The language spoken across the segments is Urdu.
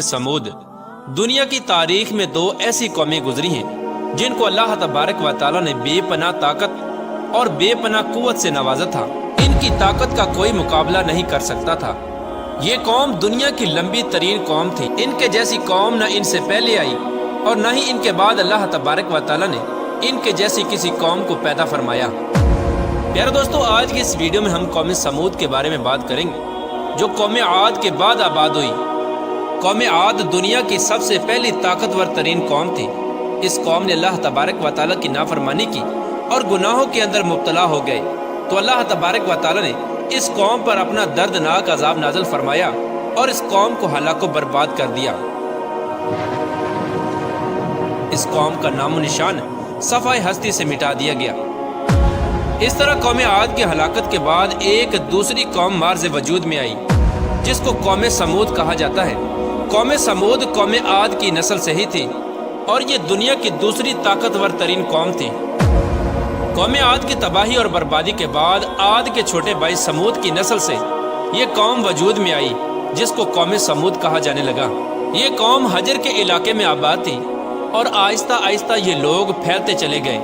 سمود دنیا کی تاریخ میں دو ایسی قومیں گزری ہیں جن کو اللہ تبارک و تعالی نے بے پناہ طاقت اور بے پناہ قوت سے نوازا تھا۔ ان کی طاقت کا کوئی مقابلہ نہیں کر سکتا تھا۔ یہ قوم دنیا کی لمبی ترین قوم تھی۔ ان کے جیسی قوم نہ ان سے پہلے آئی اور نہ ہی ان کے بعد اللہ تبارک و تعالی نے ان کے جیسی کسی قوم کو پیدا فرمایا۔ پیارے دوستو، آج کی اس ویڈیو میں ہم قوم سمود کے بارے میں بات کریں گے جو قوم عاد کے بعد آباد ہوئی۔ قوم عاد دنیا کی سب سے پہلی طاقتور ترین قوم تھی۔ اس قوم نے اللہ تبارک و تعالیٰ کی نافرمانی کی اور گناہوں کے اندر مبتلا ہو گئے، تو اللہ تبارک و تعالیٰ نے اس قوم پر اپنا دردناک عذاب نازل فرمایا اور اس قوم کو ہلاک و برباد کر دیا۔ اس قوم کا نام و نشان صفحہ ہستی سے مٹا دیا گیا۔ اس طرح قوم عاد کی ہلاکت کے بعد ایک دوسری قوم مارز وجود میں آئی جس کو قوم سمود کہا جاتا ہے۔ قوم سمود قوم عاد کی نسل سے ہی تھی اور یہ دنیا کی دوسری طاقتور ترین قوم تھی۔ قوم عاد کی تباہی اور بربادی کے بعد عاد کے چھوٹے بھائی سمود کی نسل سے یہ قوم وجود میں آئی جس کو قوم سمود کہا جانے لگا۔ یہ قوم حجر کے علاقے میں آباد تھی اور آہستہ آہستہ یہ لوگ پھیلتے چلے گئے،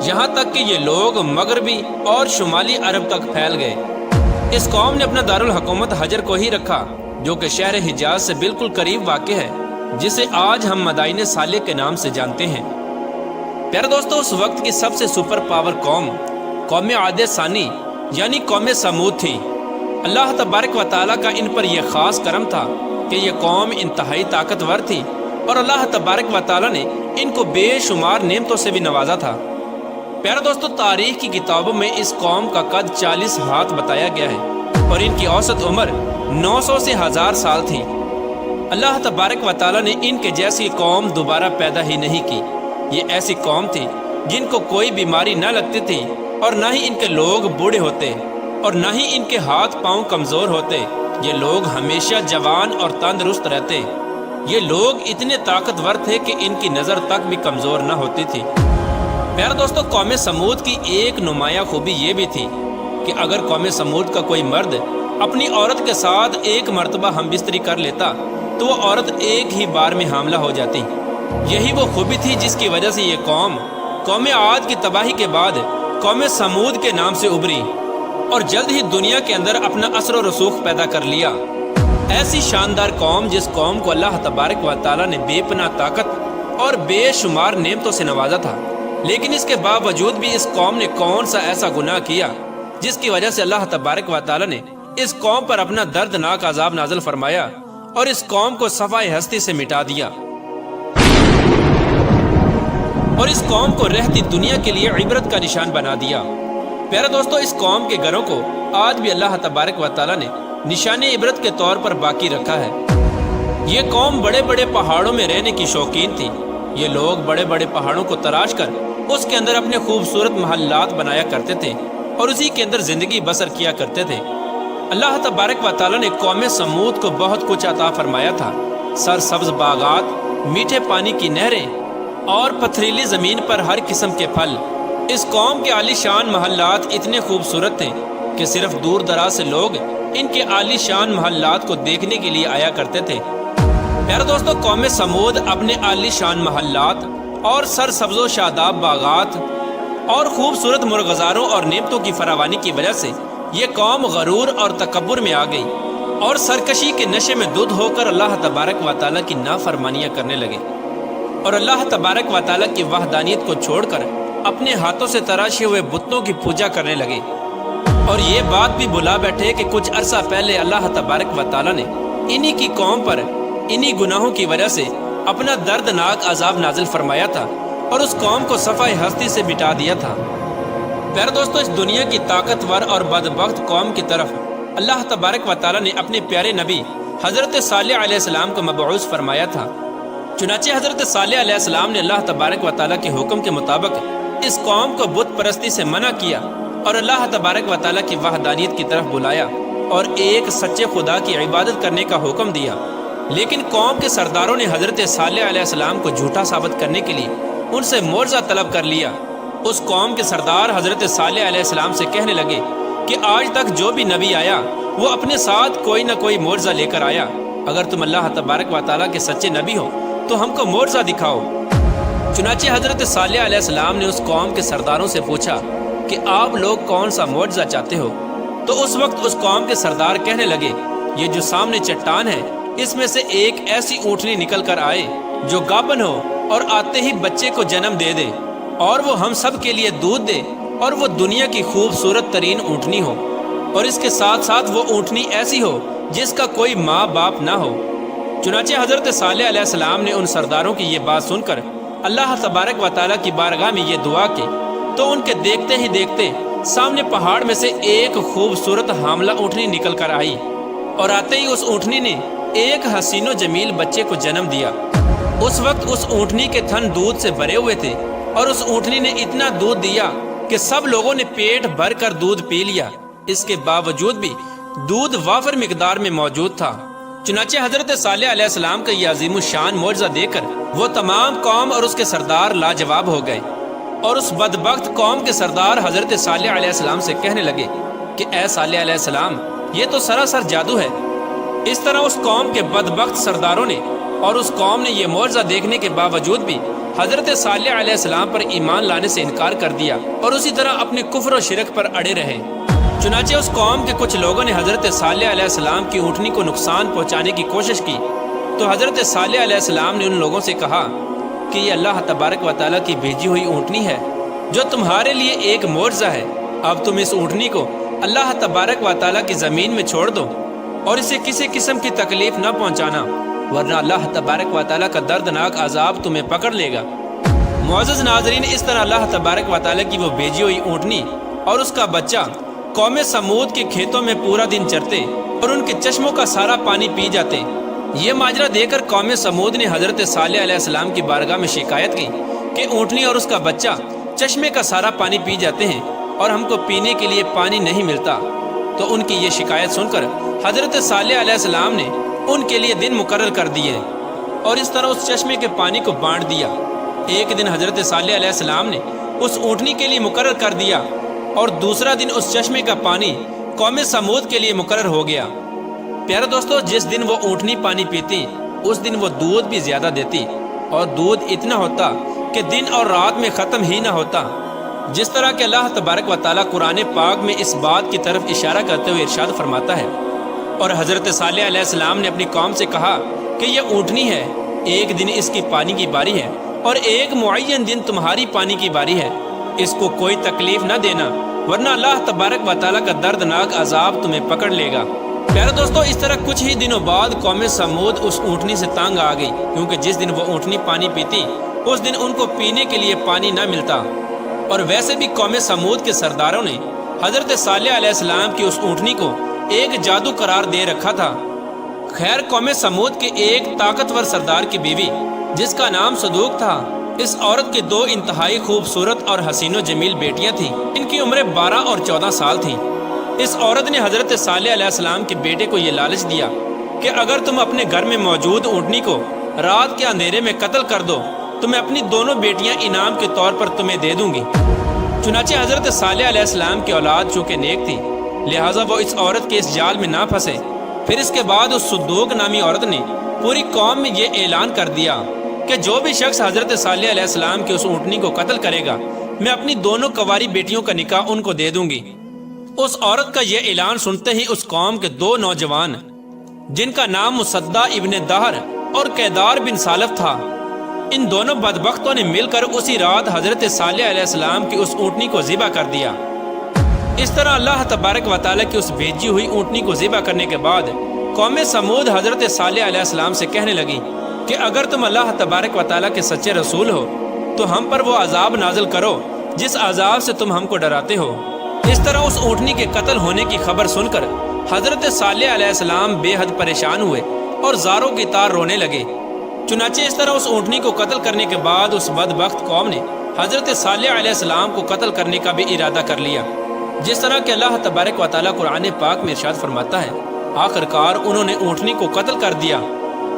یہاں تک کہ یہ لوگ مغربی اور شمالی عرب تک پھیل گئے۔ اس قوم نے اپنا دارالحکومت حجر کو ہی رکھا جو کہ شہر حجاز سے بالکل قریب واقع ہے، جسے آج ہم مدائن صالح کے نام سے جانتے ہیں۔ پیارے دوستو، اس وقت کی سب سے سپر پاور قوم عاد ثانی یعنی قوم سمود تھی۔ اللہ تبارک و تعالیٰ کا ان پر یہ خاص کرم تھا کہ یہ قوم انتہائی طاقتور تھی اور اللہ تبارک و تعالیٰ نے ان کو بے شمار نعمتوں سے بھی نوازا تھا۔ پیارے دوستو، تاریخ کی کتابوں میں اس قوم کا قد 40 ہاتھ بتایا گیا ہے اور ان کی اوسط عمر 900 سے 1000 سال تھی۔ اللہ تبارک و تعالیٰ نے ان کے جیسی قوم دوبارہ پیدا ہی نہیں کی۔ یہ ایسی قوم تھی جن کو کوئی بیماری نہ لگتی تھی اور نہ ہی ان کے لوگ بوڑھے ہوتے اور نہ ہی ان کے ہاتھ پاؤں کمزور ہوتے۔ یہ لوگ ہمیشہ جوان اور تندرست رہتے۔ یہ لوگ اتنے طاقتور تھے کہ ان کی نظر تک بھی کمزور نہ ہوتی تھی۔ پیارے دوستو، قوم سمود کی ایک نمایاں خوبی یہ بھی تھی کہ اگر قوم سمود کا کوئی مرد اپنی عورت کے ساتھ ایک مرتبہ ہم بستری کر لیتا تو وہ عورت ایک ہی بار میں حاملہ ہو جاتی۔ یہی وہ خوبی تھی جس کی وجہ سے یہ قوم عاد کی تباہی کے بعد قوم سمود کے نام سے ابھری اور جلد ہی دنیا کے اندر اپنا اثر و رسوخ پیدا کر لیا۔ ایسی شاندار قوم جس قوم کو اللہ تبارک و تعالیٰ نے بے پناہ طاقت اور بے شمار نعمتوں سے نوازا تھا، لیکن اس کے باوجود بھی اس قوم نے کون سا ایسا گناہ کیا جس کی وجہ سے اللہ تبارک و تعالیٰ نے اس قوم پر اپنا دردناک عذاب نازل فرمایا اور اس قوم کو صفحہ ہستی سے مٹا دیا اور اس قوم کو رہتی دنیا کے لیے عبرت کا نشان بنا دیا۔ پیارے دوستو، اس قوم کے گھروں کو آج بھی اللہ تبارک و تعالیٰ نے نشان عبرت کے طور پر باقی رکھا ہے۔ یہ قوم بڑے بڑے پہاڑوں میں رہنے کی شوقین تھی۔ یہ لوگ بڑے بڑے پہاڑوں کو تراش کر اس کے اندر اپنے خوبصورت محلات بنایا کرتے تھے اور اسی کے اندر زندگی بسر کیا کرتے تھے۔ اللہ تبارک و تعالیٰ نے قوم سمود کو بہت کچھ عطا فرمایا تھا۔ سرسبز باغات، میٹھے پانی کی نہریں اور پتھریلی زمین پر ہر قسم کے پھل۔ اس قوم کے عالی شان محلات اتنے خوبصورت تھے کہ صرف دور دراز سے لوگ ان کے عالی شان محلات کو دیکھنے کے لیے آیا کرتے تھے۔ پیارے دوستو، قوم سمود اپنے عالی شان محلات اور سرسبز و شاداب باغات اور خوبصورت مرغزاروں اور نعمتوں کی فراوانی کی وجہ سے یہ قوم غرور اور تکبر میں آ گئی اور سرکشی کے نشے میں دھت ہو کر اللہ تبارک و تعالیٰ کی نافرمانیاں کرنے لگے اور اللہ تبارک و تعالیٰ کی وحدانیت کو چھوڑ کر اپنے ہاتھوں سے تراشے ہوئے بتوں کی پوجا کرنے لگے۔ اور یہ بات بھی بھلا بیٹھے کہ کچھ عرصہ پہلے اللہ تبارک و تعالیٰ نے انہی کی قوم پر انہی گناہوں کی وجہ سے اپنا دردناک عذاب نازل فرمایا تھا اور اس قوم کو صفحہ ہستی سے مٹا دیا تھا۔ پیارے دوستو، اس دنیا کی طاقتور اور بدبخت قوم کی طرف اللہ تبارک و تعالیٰ نے اپنے پیارے نبی حضرت صالح علیہ السلام کو مبعوث فرمایا تھا۔ چنانچہ حضرت صالح علیہ السلام نے اللہ تبارک و تعالیٰ کے حکم کے مطابق اس قوم کو بت پرستی سے منع کیا اور اللہ تبارک و تعالیٰ کی وحدانیت کی طرف بلایا اور ایک سچے خدا کی عبادت کرنے کا حکم دیا۔ لیکن قوم کے سرداروں نے حضرت صالح علیہ السلام کو جھوٹا ثابت کرنے کے لیے ان سے معجزہ طلب کر لیا۔ اس قوم کے سردار حضرت صالح علیہ السلام سے کہنے لگے کہ آج تک جو بھی نبی آیا وہ اپنے ساتھ کوئی نہ کوئی معجزہ لے کر آیا، اگر تم اللہ تبارک و تعالیٰ کے سچے نبی ہو تو ہم کو معجزہ دکھاؤ۔ چنانچہ حضرت صالح علیہ السلام نے اس قوم کے سرداروں سے پوچھا کہ آپ لوگ کون سا معجزہ چاہتے ہو؟ تو اس وقت اس قوم کے سردار کہنے لگے، یہ جو سامنے چٹان ہے اس میں سے ایک ایسی اونٹنی نکل کر آئے جو گابن ہو اور آتے ہی بچے کو جنم دے دے، اور وہ ہم سب کے لیے دودھ دے، اور وہ دنیا کی خوبصورت ترین اونٹنی ہو، اور اس کے ساتھ ساتھ وہ اونٹنی ایسی ہو جس کا کوئی ماں باپ نہ ہو۔ چنانچہ حضرت صالح علیہ السلام نے ان سرداروں کی یہ بات سن کر اللہ تبارک و تعالیٰ کی بارگاہ میں یہ دعا کی، تو ان کے دیکھتے ہی دیکھتے سامنے پہاڑ میں سے ایک خوبصورت حاملہ اونٹنی نکل کر آئی، اور آتے ہی اس اونٹنی نے ایک حسین و جمیل بچے کو جنم دیا۔ اس وقت اس اونٹنی کے تھن دودھ سے بھرے ہوئے تھے، اور اس اونٹنی نے اتنا دودھ دیا کہ سب لوگوں نے پیٹ بھر کر دودھ پی لیا۔ اس کے باوجود بھی دودھ وافر مقدار میں موجود تھا۔ چنانچہ حضرت صالح علیہ السلام کا یہ عظیم الشان معجزہ دیکھ کر وہ تمام قوم اور اس کے سردار لاجواب ہو گئے، اور اس بدبخت قوم کے سردار حضرت صالح علیہ السلام سے کہنے لگے کہ اے صالح علیہ السلام، یہ تو سراسر جادو ہے۔ اس طرح اس قوم کے بدبخت سرداروں نے اور اس قوم نے یہ معجزہ دیکھنے کے باوجود بھی حضرت صالح علیہ السلام پر ایمان لانے سے انکار کر دیا، اور اسی طرح اپنے کفر و شرک پر اڑے رہے۔ چنانچہ اس قوم کے کچھ لوگوں نے حضرت صالح علیہ السلام کی اونٹنی کو نقصان پہنچانے کی کوشش کی، تو حضرت صالح علیہ السلام نے ان لوگوں سے کہا کہ یہ اللہ تبارک و تعالیٰ کی بھیجی ہوئی اونٹنی ہے جو تمہارے لیے ایک معجزہ ہے۔ اب تم اس اونٹنی کو اللہ تبارک و تعالیٰ کی زمین میں چھوڑ دو، اور اسے کسی قسم کی تکلیف نہ پہنچانا، ورنہ اللہ تبارک و تعالیٰ کا دردناک عذاب تمہیں پکڑ لے گا۔ معزز ناظرین، اس طرح اللہ تبارک و تعالیٰ کی وہ بھیجی ہوئی اونٹنی اور اس کا بچہ قوم سمود کے کھیتوں میں پورا دن چرتے اور ان کے چشموں کا سارا پانی پی جاتے۔ یہ ماجرا دیکھ کر قوم سمود نے حضرت صالح علیہ السلام کی بارگاہ میں شکایت کی کہ اونٹنی اور اس کا بچہ چشمے کا سارا پانی پی جاتے ہیں اور ہم کو پینے کے لیے پانی نہیں ملتا۔ تو ان کی یہ شکایت سن کر حضرت صالح علیہ السلام نے ان کے لیے دن مقرر کر دیے، اور اس طرح اس چشمے کے پانی کو بانٹ دیا۔ ایک دن حضرت صالح علیہ السلام نے اس اونٹنی کے لیے مقرر کر دیا، اور دوسرا دن اس چشمے کا پانی قوم سمود کے لیے مقرر ہو گیا۔ پیارے دوستو، جس دن وہ اونٹنی پانی پیتی اس دن وہ دودھ بھی زیادہ دیتی، اور دودھ اتنا ہوتا کہ دن اور رات میں ختم ہی نہ ہوتا۔ جس طرح کہ اللہ تبارک و تعالیٰ قرآن پاک میں اس بات کی طرف اشارہ کرتے ہوئے ارشاد فرماتا ہے، اور حضرت صالح علیہ السلام نے اپنی قوم سے کہا کہ یہ اونٹنی ہے، ایک دن اس کی پانی کی باری ہے اور ایک معین دن تمہاری پانی کی باری ہے، اس کو کوئی تکلیف نہ دینا، ورنہ اللہ تبارک و تعالیٰ کا دردناک عذاب تمہیں پکڑ لے گا۔ پیارے دوستو، اس طرح کچھ ہی دنوں بعد قوم سمود اس اونٹنی سے تنگ آ گئی، کیونکہ جس دن وہ اونٹنی پانی پیتی اس دن ان کو پینے کے لیے پانی نہ ملتا۔ اور ویسے بھی قوم سمود کے سرداروں نے حضرت صالح علیہ السلام کی اس اونٹنی کو ایک جادو قرار دے رکھا تھا۔ خیر، قوم سمود کے ایک طاقتور سردار کی بیوی جس کا نام صدوق تھا، اس عورت کے دو انتہائی خوبصورت اور حسین و جمیل بیٹیاں تھیں، ان کی عمریں 12 اور 14 سال تھیں۔ اس عورت نے حضرت صالح علیہ السلام کے بیٹے کو یہ لالچ دیا کہ اگر تم اپنے گھر میں موجود اونٹنی کو رات کے اندھیرے میں قتل کر دو تو میں اپنی دونوں بیٹیاں انعام کے طور پر تمہیں دے دوں گی۔ چنانچہ حضرت صالح علیہ السلام کی اولاد چونکہ نیک تھی، لہٰذا وہ اس عورت کے اس جال میں نہ پھنسے۔ پھر اس کے بعد اس صدوق نامی عورت نے پوری قوم میں یہ اعلان کر دیا کہ جو بھی شخص حضرت صالح علیہ السلام کی اس اونٹنی کو قتل کرے گا، میں اپنی دونوں کنواری بیٹیوں کا نکاح ان کو دے دوں گی۔ اس عورت کا یہ اعلان سنتے ہی اس قوم کے دو نوجوان جن کا نام مصدع ابن دہر اور کیدار بن سالف تھا، ان دونوں بدبختوں نے مل کر اسی رات حضرت صالح علیہ السلام کی اس اونٹنی کو ذبح کر دیا۔ اس طرح اللہ تبارک و تعالیٰ کی اس بھیجی ہوئی اونٹنی کو ذبح کرنے کے بعد قوم سمود حضرت صالح علیہ السلام سے کہنے لگی کہ اگر تم اللہ تبارک و تعالیٰ کے سچے رسول ہو تو ہم پر وہ عذاب نازل کرو جس عذاب سے تم ہم کو ڈراتے ہو۔ اس طرح اس اونٹنی کے قتل ہونے کی خبر سن کر حضرت صالح علیہ السلام بے حد پریشان ہوئے اور زاروں کی طار رونے لگے۔ چنانچہ اس طرح اس اونٹنی کو قتل کرنے کے بعد اس بدبخت قوم نے حضرت صالح علیہ السلام کو قتل کرنے کا بھی ارادہ کر لیا، جس طرح کہ اللہ تبارک و تعالیٰ قرآن پاک میں ارشاد فرماتا ہے، آخر کار انہوں نے اونٹنی کو قتل کر دیا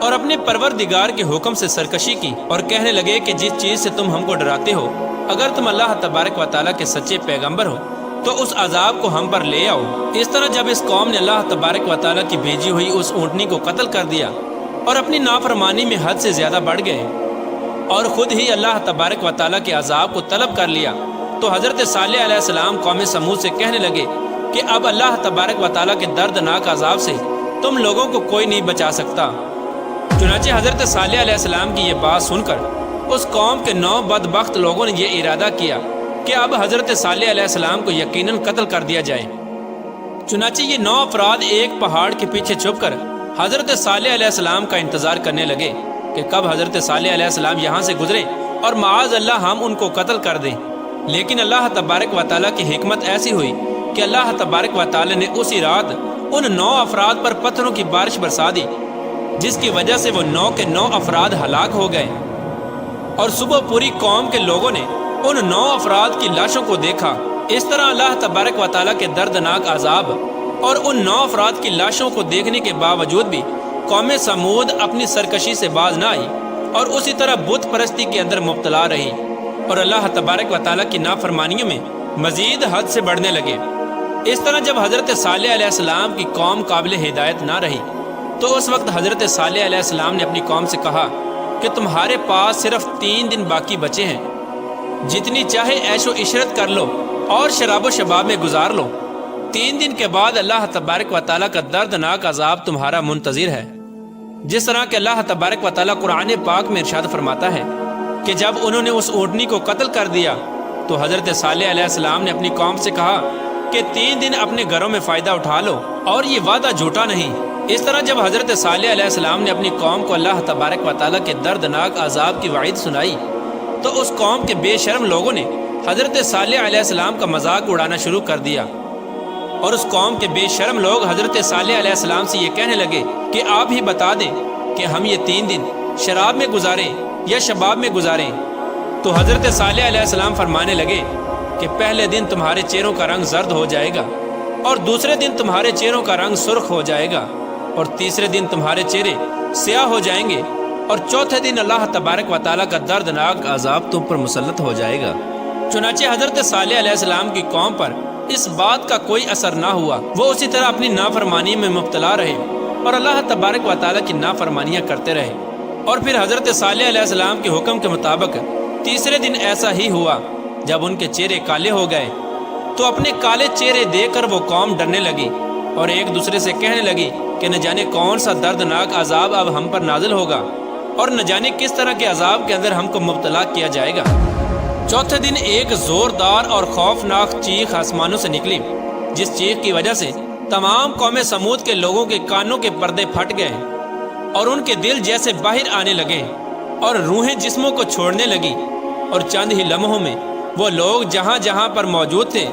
اور اپنے پروردگار کے حکم سے سرکشی کی اور کہنے لگے کہ جس چیز سے تم ہم کو ڈراتے ہو، اگر تم اللہ تبارک و تعالیٰ کے سچے پیغمبر ہو تو اس عذاب کو ہم پر لے آؤ۔ اس طرح جب اس قوم نے اللہ تبارک و تعالیٰ کی بھیجی ہوئی اس اونٹنی کو قتل کر دیا اور اپنی نافرمانی میں حد سے زیادہ بڑھ گئے اور خود ہی اللہ تبارک و تعالیٰ کے عذاب کو طلب کر لیا، تو حضرت صالح علیہ السلام قوم سمود سے کہنے لگے کہ اب اللہ تبارک و تعالیٰ کے دردناک عذاب سے تم لوگوں کو کوئی نہیں بچا سکتا۔ چنانچہ حضرت صالح علیہ السلام کی یہ بات سن کر اس قوم کے 9 بدبخت لوگوں نے یہ ارادہ کیا کہ اب حضرت صالح علیہ السلام کو یقیناً قتل کر دیا جائے۔ چنانچہ یہ 9 افراد ایک پہاڑ کے پیچھے چھپ کر حضرت صالح علیہ السلام کا انتظار کرنے لگے کہ کب حضرت صالح علیہ السلام یہاں سے گزرے اور معاذ اللہ ہم ان کو قتل کر دیں۔ لیکن اللہ تبارک و تعالیٰ کی حکمت ایسی ہوئی کہ اللہ تبارک و تعالیٰ نے اسی رات ان 9 افراد پر پتھروں کی بارش برسا دی، جس کی وجہ سے وہ 9 کے 9 افراد ہلاک ہو گئے، اور صبح پوری قوم کے لوگوں نے ان 9 افراد کی لاشوں کو دیکھا۔ اس طرح اللہ تبارک و تعالیٰ کے دردناک عذاب اور ان 9 افراد کی لاشوں کو دیکھنے کے باوجود بھی قوم سمود اپنی سرکشی سے باز نہ آئی اور اسی طرح بت پرستی کے اندر مبتلا رہی اور اللہ تبارک و تعالیٰ کی نافرمانیوں میں مزید حد سے بڑھنے لگے۔ اس طرح جب حضرت صالح علیہ السلام کی قوم قابل ہدایت نہ رہی تو اس وقت حضرت صالح علیہ السلام نے اپنی قوم سے کہا کہ تمہارے پاس صرف 3 دن باقی بچے ہیں، جتنی چاہے عیش و عشرت کر لو اور شراب و شباب میں گزار لو۔ 3 دن کے بعد اللہ تبارک و تعالیٰ کا دردناک عذاب تمہارا منتظر ہے۔ جس طرح کہ اللہ تبارک و تعالیٰ قرآن پاک میں ارشاد فرماتا ہے کہ جب انہوں نے اس اونٹنی کو قتل کر دیا تو حضرت صالح علیہ السلام نے اپنی قوم سے کہا کہ 3 دن اپنے گھروں میں فائدہ اٹھا لو اور یہ وعدہ جھوٹا نہیں۔ اس طرح جب حضرت صالح علیہ السلام نے اپنی قوم کو اللہ تبارک و تعالیٰ کے دردناک عذاب کی وعید سنائی تو اس قوم کے بے شرم لوگوں نے حضرت صالح علیہ السلام کا مذاق اڑانا شروع کر دیا، اور اس قوم کے بے شرم لوگ حضرت صالح علیہ السلام سے یہ کہنے لگے کہ آپ ہی بتا دیں کہ ہم یہ 3 دن شراب میں گزاریں یا شباب میں گزاریں۔ تو حضرت صالح علیہ السلام فرمانے لگے کہ پہلے دن تمہارے چہروں کا رنگ زرد ہو جائے گا، اور دوسرے دن تمہارے چہروں کا رنگ سرخ ہو جائے گا، اور تیسرے دن تمہارے چہرے سیاہ ہو جائیں گے، اور چوتھے دن اللہ تبارک و تعالیٰ کا دردناک عذاب تم پر مسلط ہو جائے گا۔ چنانچہ حضرت صالح علیہ السلام کی قوم پر اس بات کا کوئی اثر نہ ہوا، وہ اسی طرح اپنی نافرمانی میں مبتلا رہے اور اللہ تبارک و تعالیٰ کی نافرمانیاں کرتے رہے۔ اور پھر حضرت صالح علیہ السلام کے حکم کے مطابق تیسرے دن ایسا ہی ہوا، جب ان کے چہرے کالے ہو گئے تو اپنے کالے چہرے دیکھ کر وہ قوم ڈرنے لگی اور ایک دوسرے سے کہنے لگی کہ نہ جانے کون سا دردناک عذاب اب ہم پر نازل ہوگا اور نہ جانے کس طرح کے عذاب کے اندر ہم کو مبتلا کیا جائے گا۔ چوتھے دن ایک زوردار اور خوفناک چیخ آسمانوں سے نکلی، جس چیخ کی وجہ سے تمام قوم سمود کے لوگوں کے کانوں کے پردے پھٹ گئے اور ان کے دل جیسے باہر آنے لگے اور روحیں جسموں کو چھوڑنے لگی، اور چند ہی لمحوں میں وہ لوگ جہاں جہاں پر موجود تھے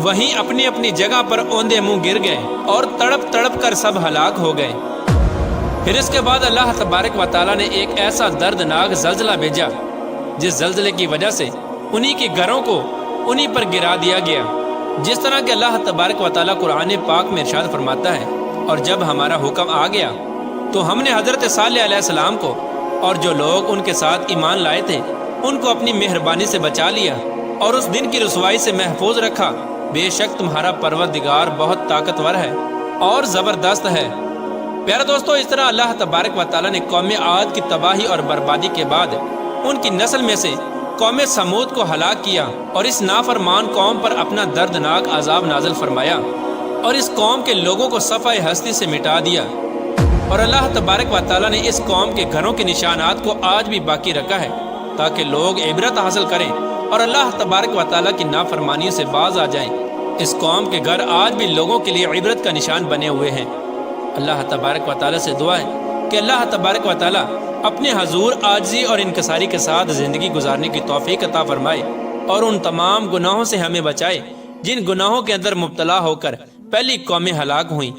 وہیں اپنی اپنی جگہ پر اوندے منہ گر گئے اور تڑپ تڑپ کر سب ہلاک ہو گئے۔ پھر اس کے بعد اللہ تبارک و تعالیٰ نے ایک ایسا دردناک زلزلہ بھیجا جس زلزلے کی وجہ سے انہی کے گھروں کو انہی پر گرا دیا گیا، جس طرح کہ اللہ تبارک و تعالیٰ قرآن پاک میں ارشاد فرماتا ہے، اور جب ہمارا حکم آ گیا تو ہم نے حضرت صالح علیہ السلام کو اور جو لوگ ان کے ساتھ ایمان لائے تھے ان کو اپنی مہربانی سے بچا لیا اور اس دن کی رسوائی سے محفوظ رکھا۔ بے شک تمہارا پروردگار بہت طاقتور ہے اور زبردست ہے۔ پیارے دوستو، اس طرح اللہ تبارک و تعالیٰ نے قوم عاد کی تباہی اور بربادی کے بعد ان کی نسل میں سے قوم سمود کو ہلاک کیا اور اس نافرمان قوم پر اپنا دردناک عذاب نازل فرمایا اور اس قوم کے لوگوں کو صفحہ ہستی سے مٹا دیا۔ اور اللہ تبارک و تعالیٰ نے اس قوم کے گھروں کے نشانات کو آج بھی باقی رکھا ہے تاکہ لوگ عبرت حاصل کریں اور اللہ تبارک و تعالیٰ کی نافرمانیوں سے باز آ جائیں۔ اس قوم کے گھر آج بھی لوگوں کے لیے عبرت کا نشان بنے ہوئے ہیں۔ اللہ تبارک و تعالیٰ سے دعا ہے کہ اللہ تبارک و تعالیٰ اپنے حضور عاجزی اور انکساری کے ساتھ زندگی گزارنے کی توفیق عطا فرمائے اور ان تمام گناہوں سے ہمیں بچائے جن گناہوں کے اندر مبتلا ہو کر پہلی قومیں ہلاک ہوئیں۔